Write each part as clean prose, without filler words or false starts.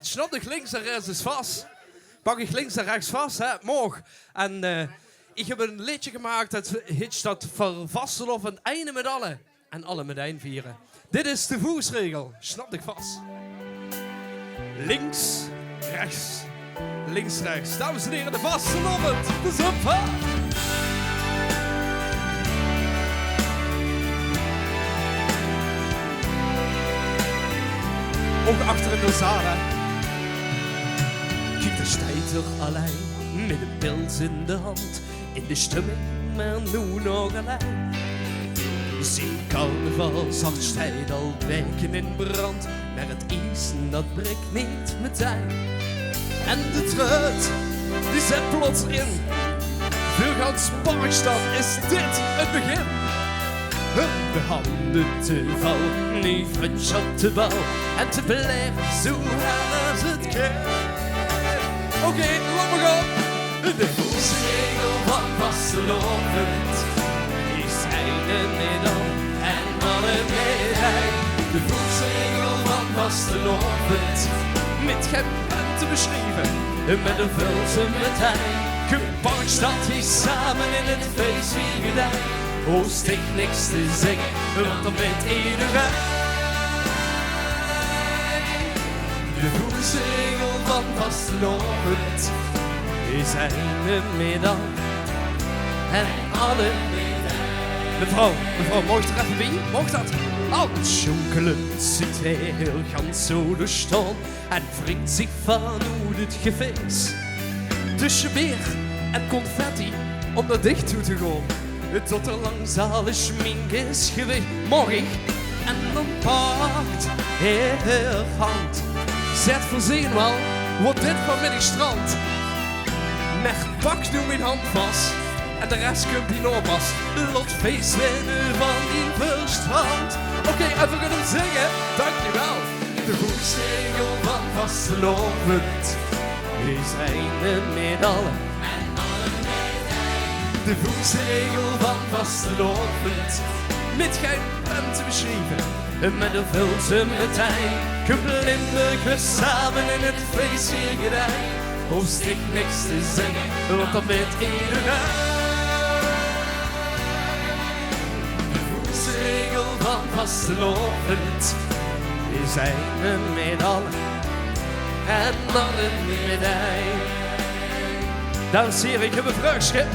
snap ik links en rechts is vast. Pak ik links en rechts vast, hè, morgen. En ik heb een liedje gemaakt dat hitch dat vervasten of een einde met alle. En alle met eind vieren. Dit is de voetsregel. Snap ik vast. Links, rechts. Links, rechts. Dames en heren, de vaste loppend. Dus op, hè. Ook achter in de zaal, hè. Kijk, daar staat er alleen. Met een pils in de hand. In de stemming, maar nu nog alleen. Zie carnaval, zacht stijt al weken in brand. Maar het ijs, dat breekt niet meteen. En de truit, die zet plots in. Vulgans Parkstad is dit het begin. De handen te val, niet French op de bal. En te blijven zo hard als het kan. Oké, laat maar gaan. De voetsregel van vastelovend. Die zijn er middel en alle meerij. De voetsregel van vastelovend. Met geen pen te beschrijven, met een vulse meteen. Parkstad is samen in het feest wie gedaan. Oost ik niks te zeggen, want dan weet iedereen. De voetsregel van vastelovend is een middel en alle. Mevrouw, mocht er even bij? Mocht dat? Al schonkelen zit heel gans zo de staan en wringt zich van hoe het gefeest. Tussen bier en confetti om naar dicht toe te gaan. Tot er langs alle schmink is geweest. Mag ik? En dan pakt heel hand. Zet voorzien wel, wordt dit vanmiddag strand. Met pak nu mijn hand vast. En de rest kunt die nog pas. Lot feest winnen van die verstand. Oké, even kunnen zingen. Dankjewel. De voetsregel van vastelovend is een middel. De voetsregel van vastelovend. Met geen pen te beschrijven. Met een vulse meteen. Geblimmen we samen in het feest weer gedaan. Hoeft ik niks te zeggen, want dan weet iedereen. De voetsregel van vastelovend is een middel en dan een medaille. Dames en heren, ik heb een vraagje.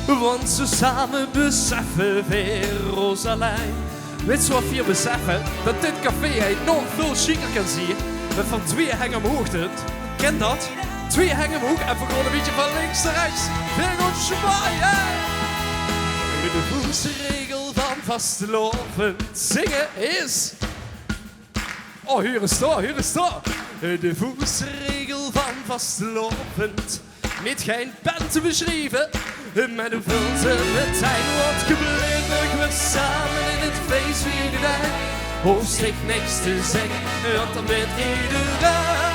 Want ze samen beseffen weer ons alleen. Weet je wat we beseffen? Dat dit café nog veel chiquer kan zien. Met van 2 hangen omhoog dit. Ken dat? 2 hangen omhoog en we gaan een beetje van links naar rechts. Weer ons zwaaien! De voetsregel van vastelovend zingen is... Oh, hier is het. De voetsregel van vastelovend. Met geen pen te beschrijven. Met een vulse meteen wordt geblimmen we samen in het feest weer gedaan. Hoeft ik niks te zeggen, want dan weet iedereen.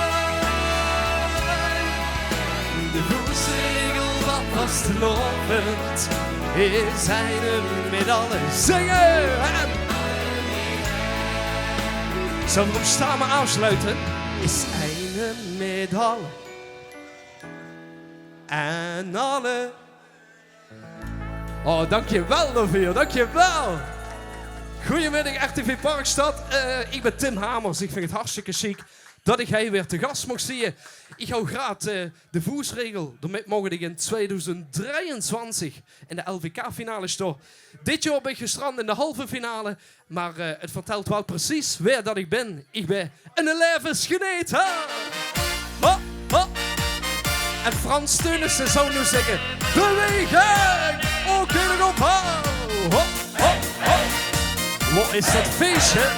De voetsregel van vastelovend is een met allen zingen. Zullen we op samen afsluiten? Is een met allen. En alle. Oh, dankjewel Novio, dankjewel. Goedemiddag RTV Parkstad. Ik ben Tim Hamers. Ik vind het hartstikke chic dat ik hier weer te gast mocht zien. Ik hou graag de voetsregel. Daarmee mogen ik in 2023 in de LVK-finale staan. Dit jaar ben ik gestrand in de halve finale. Maar het vertelt wel precies waar dat ik ben. Ik ben een levensgeniet. Ha! En Frans Teunissen zou nu zeggen: beweging! Ook kunnen op ho! Wat is dat feestje?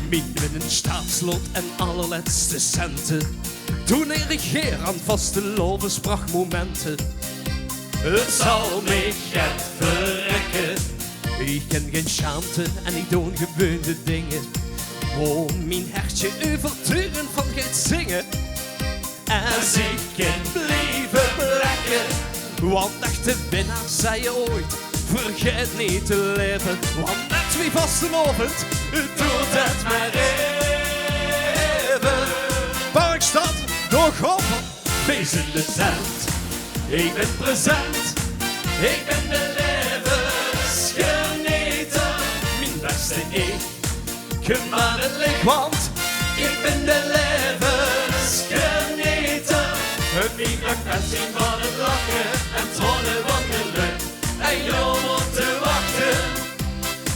Midden in staatslot en allerlaatste centen. Toen ik regeer aan vastelovensprachtmomenten. Het zal mij get verrekken. Ik ken geen schaamte en ik doe gewone dingen. Oh, mijn hertje overturen van gaat zingen. En zie ik blijven plekken. Want echte winnaars zei je ooit, vergeet niet te leven. Want net wie vastenavond doet het maar even. Parkstad, nog op, feest in de tent. Ik ben present, ik ben de levensgenieter. Mijn beste ik, gemakkelijk, want ik ben de levensgenieter. Het lieflijk met zien van het lachen en tronnen van geluk. En je moet te wachten,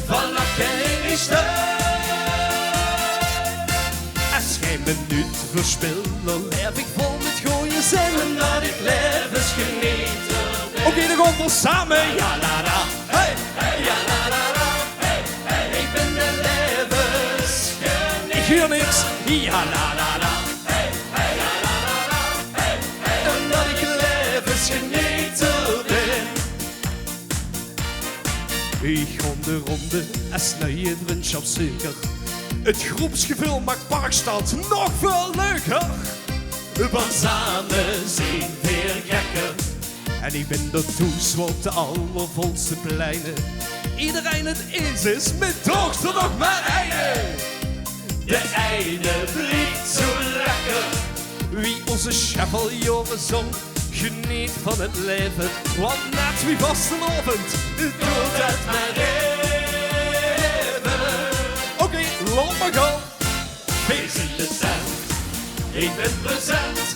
van lachen in die steun. Als geen minuut verspil, dan leef ik vol met gooien zin. Omdat ik levensgenieter ben. Oké, dan gaan we samen. Ja la la, hey, hey, ja la la la, hey, hey. Ik ben de levensgenieter. Ik hoor niks. Ja la la la, hey, hey, ja la la la, hey, hey. Omdat ik levensgenieter ben. Ik ga de ronde als nieuwe vriendschapszeker. Het groepsgevoel maakt Parkstad nog veel leuker. Want samen zijn weer gekker. En ik ben de toes op de allervolste pleinen. Iedereen het eens is met dochter nog maar einde. De einde vliegt zo lekker. Wie onze chevalieren zong, geniet van het leven. Want net wie vastenavond doet het maar even. Oké, loop maar gaan. Feest in de tent. Ik ben present.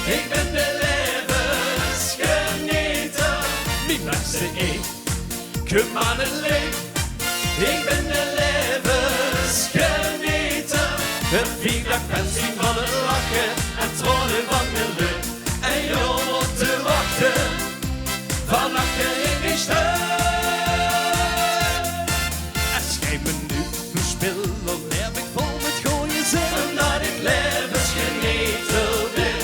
Ik ben de levensgenieter. Mijn beste ik, gemakkelijk. Ik ben de levensgenieter. Een vierdag pensie van het lachen en tronen van geluk. En je moet te wachten, van lachen in die steun. Als geen minuut verspil, dan heb ik vol met gooien zin. Omdat ik levensgenieter ben.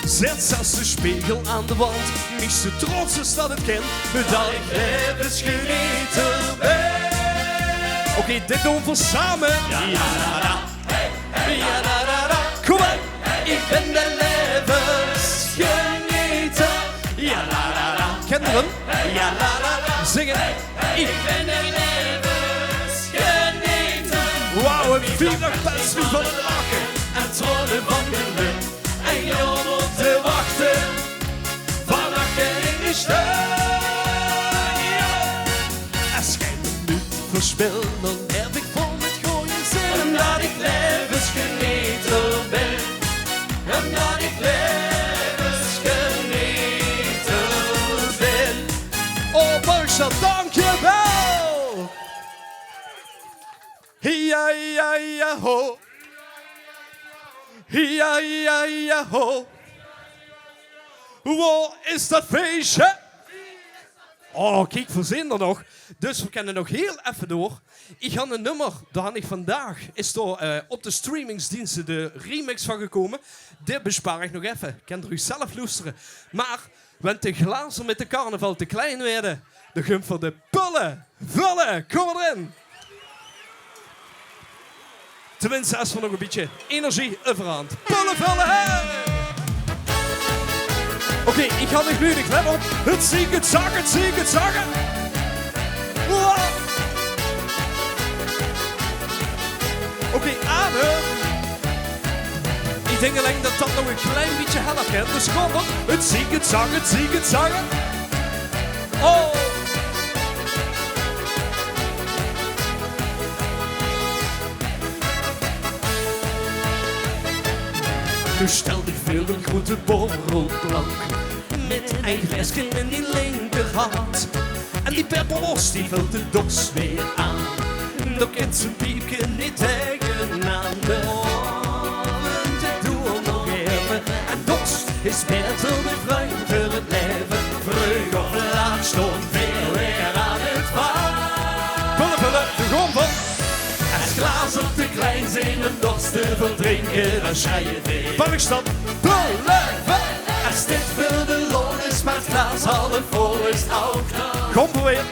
Zet zelfs de spiegel aan de wand. Mis de trots is dat het kind, dat ik levensgenieter ben. Oké, dit doen we samen. Ja, la, la, hey, hey, ja, la, la, la. Kom maar. Ik ben de levensgenieter. Ja, la, la, la. Kinderen. Ja, la, la, la. Zingen. Ik ben de levensgenieter. Wauw, een vierdag pensie van het lachen en tronnen van geluk. En je moet te wachten, van lachen in die steun. Als geen minuut verspil, dan heb ik vol met gooien zin. Omdat ik levensgenieter ben. Omdat ik levensgenieter ben. Oh, Parkstad, dankjewel! Ja, ja, ja, ho. Ja, ja, ja, ho. Wow, is dat feestje? Oh, kijk, verzin er nog. Dus we kunnen nog heel even door. Ik ga een nummer, daar had ik vandaag, is er op de streamingsdiensten de remix van gekomen. Dit bespaar ik nog even. Kent u zelf luisteren. Maar, want de glazen met de carnaval te klein werden, de gump voor de pullen, vullen, kom erin. Tenminste, als we nog een beetje energie overhand. Pullen, vullen, hey! Oké, ik ga nog nu, let op. Het zie ik, het zag, het zie ik, het zag. Wow. Oké, adem. Ik denk alleen dat dat nog een klein beetje helpt, hè. Dus kom op. Het zie ik, het zag, het zie ik, het zag. Oh. Nu stel je veel een grote borrelplank met een flesje in die linkerhand. En die pepperlos die vult de dos weer aan. Dan kent zijn piepje niet tegenaan. De oren, doe nog even. En dorst is beter met vreugd voor het leven. Vreugd of laat stond veel weer aan het vaart. Pullen, pullen, de grond van. Als glazen te klein zijn om dorst te verdrinken, dan schij je weer. Parkstad, pullen, als dit voor de loon is, maar het glas half vol is ook nog. Kom weer.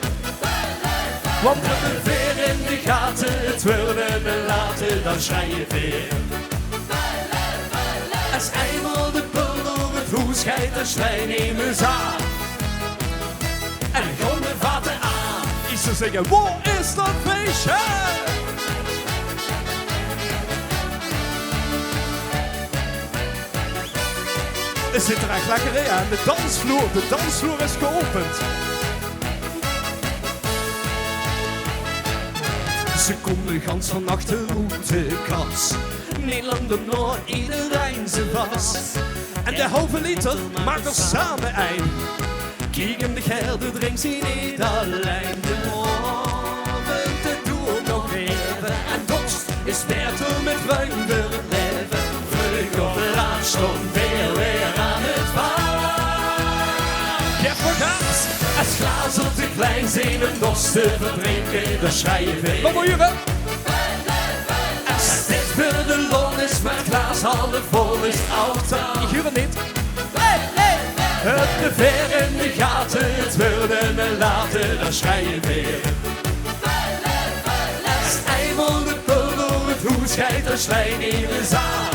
Want we hebben weer in de gaten, het willen we laten, dan schij je weer. Als eenmaal de pul door het voet schijt, dan schijn nemen ze aan. En gewoon de vaten aan. Ze zingen, wat is dat feestje? Het zit er echt lekker in, hè? De dansvloer is geopend. Ze komen gans van achterhoek de kas. Nederland de Noord, iedereen ze vast. En de halve liter maakt er samen een. Kijk hem de gelde drinkt ze niet alleen. De morgen te doen nog even. En dorst is beter met wijn weer het leven. Vlug op de laat stond weer aan het vaar. Geef voor gas, het glazen te klein zijn om dorst te verdrinken. Dan schrij je weer. Wat moet je wel? Dit voor de lon is met glaas half vol is oud. Ik huur het niet. Het te ver in de gaten, het worden en laten, dan schrij je weer. Als eenmaal de pul door het hoes schijt, dan slijn in de zaal.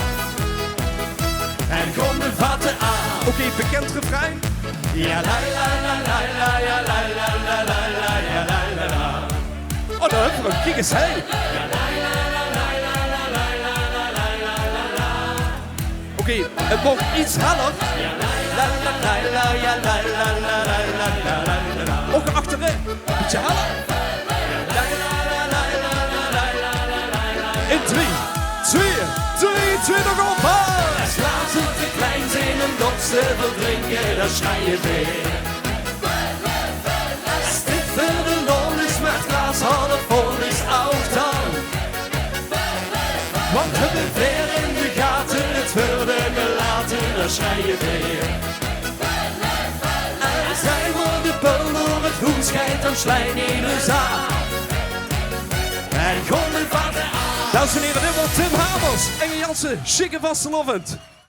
En kom de vatten aan. Oké, bekend refrein. Ja la la la la la ja la la la la la ja la la la. Oh, daar hebben we hem. Kijk eens, hé. Ja la la la la la la la la la la la. Oké, het wordt iets heller. Ja la la la la la ja la la la la la la la la. Ook achterin. Beetje heller. Ja la la la la la la la la la. In 3, 2, nog op. Het glazen te klein zijn om dorst te verdrinken, dan schrij je weer. Als dit voor de lol is met glas half vol is oud dan. Want het is weer in de gaten, het worden gelaten, dan schrij je weer. En zij wordt de bul door het hoen schijnt, dan slijn in de zaal. En kom de vatten aan. Dames en heren, dit was Tim Hamers, Enge Jansen, chique vastelovend.